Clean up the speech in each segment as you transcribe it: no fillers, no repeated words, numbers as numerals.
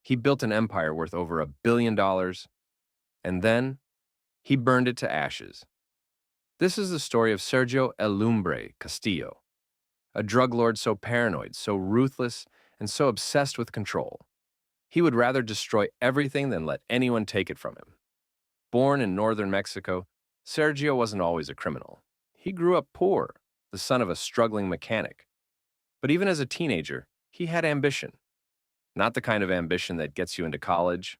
He built an empire worth over $1 billion, and then he burned it to ashes. This is the story of Sergio El Lumbre Castillo, a drug lord so paranoid, so ruthless, and so obsessed with control. He would rather destroy everything than let anyone take it from him. Born in northern Mexico, Sergio wasn't always a criminal. He grew up poor, the son of a struggling mechanic. But even as a teenager, he had ambition. Not the kind of ambition that gets you into college,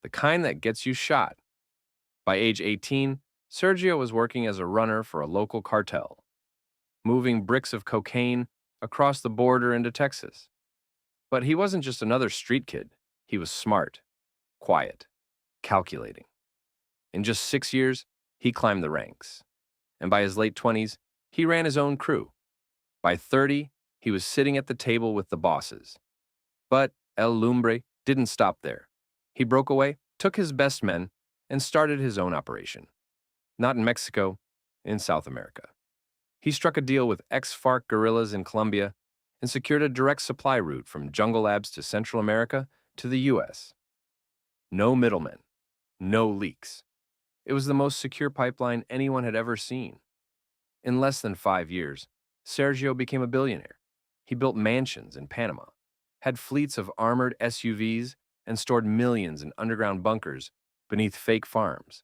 the kind that gets you shot. By age 18, Sergio was working as a runner for a local cartel, moving bricks of cocaine across the border into Texas. But he wasn't just another street kid. He was smart, quiet, calculating. In just 6 years, he climbed the ranks. And by his late 20s, he ran his own crew. By 30, he was sitting at the table with the bosses. But El Lumbre didn't stop there. He broke away, took his best men, and started his own operation. Not in Mexico, in South America. He struck a deal with ex-FARC guerrillas in Colombia and secured a direct supply route from jungle labs to Central America to the U.S. No middlemen, no leaks. It was the most secure pipeline anyone had ever seen. In less than 5 years, Sergio became a billionaire. He built mansions in Panama, had fleets of armored SUVs, and stored millions in underground bunkers beneath fake farms.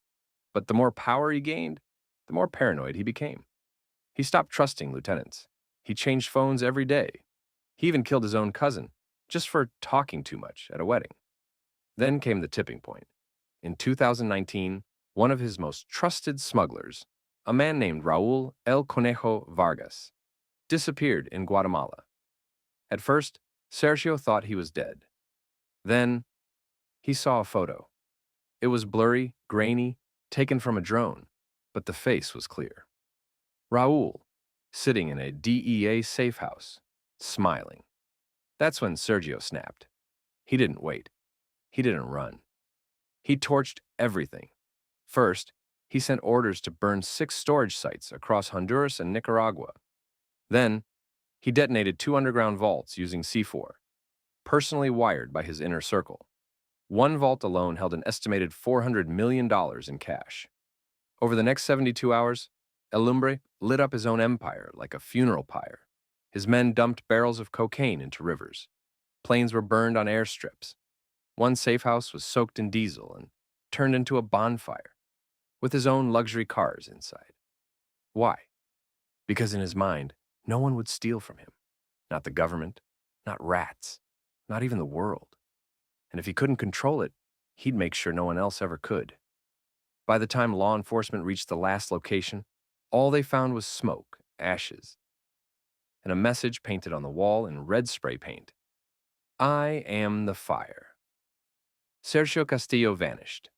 But the more power he gained, the more paranoid he became. He stopped trusting lieutenants. He changed phones every day. He even killed his own cousin, just for talking too much at a wedding. Then came the tipping point. In 2019, one of his most trusted smugglers, a man named Raul El Conejo Vargas, disappeared in Guatemala. At first, Sergio thought he was dead. Then, he saw a photo. It was blurry, grainy, taken from a drone, but the face was clear. Raul, sitting in a DEA safe house, smiling. That's when Sergio snapped. He didn't wait. He didn't run. He torched everything. First, he sent orders to burn 6 storage sites across Honduras and Nicaragua. Then, he detonated 2 underground vaults using C4, personally wired by his inner circle. One vault alone held an estimated $400 million in cash. Over the next 72 hours, El Lumbre lit up his own empire like a funeral pyre. His men dumped barrels of cocaine into rivers. Planes were burned on airstrips. One safe house was soaked in diesel and turned into a bonfire, with his own luxury cars inside. Why? Because in his mind, no one would steal from him. Not the government, not rats, not even the world. And if he couldn't control it, he'd make sure no one else ever could. By the time law enforcement reached the last location, all they found was smoke, ashes, and a message painted on the wall in red spray paint. I am the fire. Sergio Castillo vanished.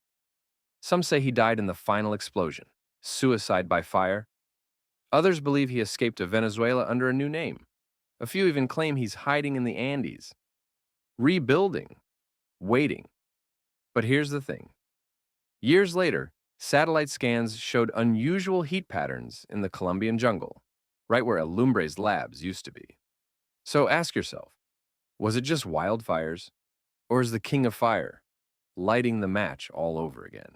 Some say he died in the final explosion, suicide by fire. Others believe he escaped to Venezuela under a new name. A few even claim he's hiding in the Andes, rebuilding, waiting. But here's the thing. Years later, satellite scans showed unusual heat patterns in the Colombian jungle, right where El Lumbre's labs used to be. So ask yourself, was it just wildfires, or is the King of Fire lighting the match all over again?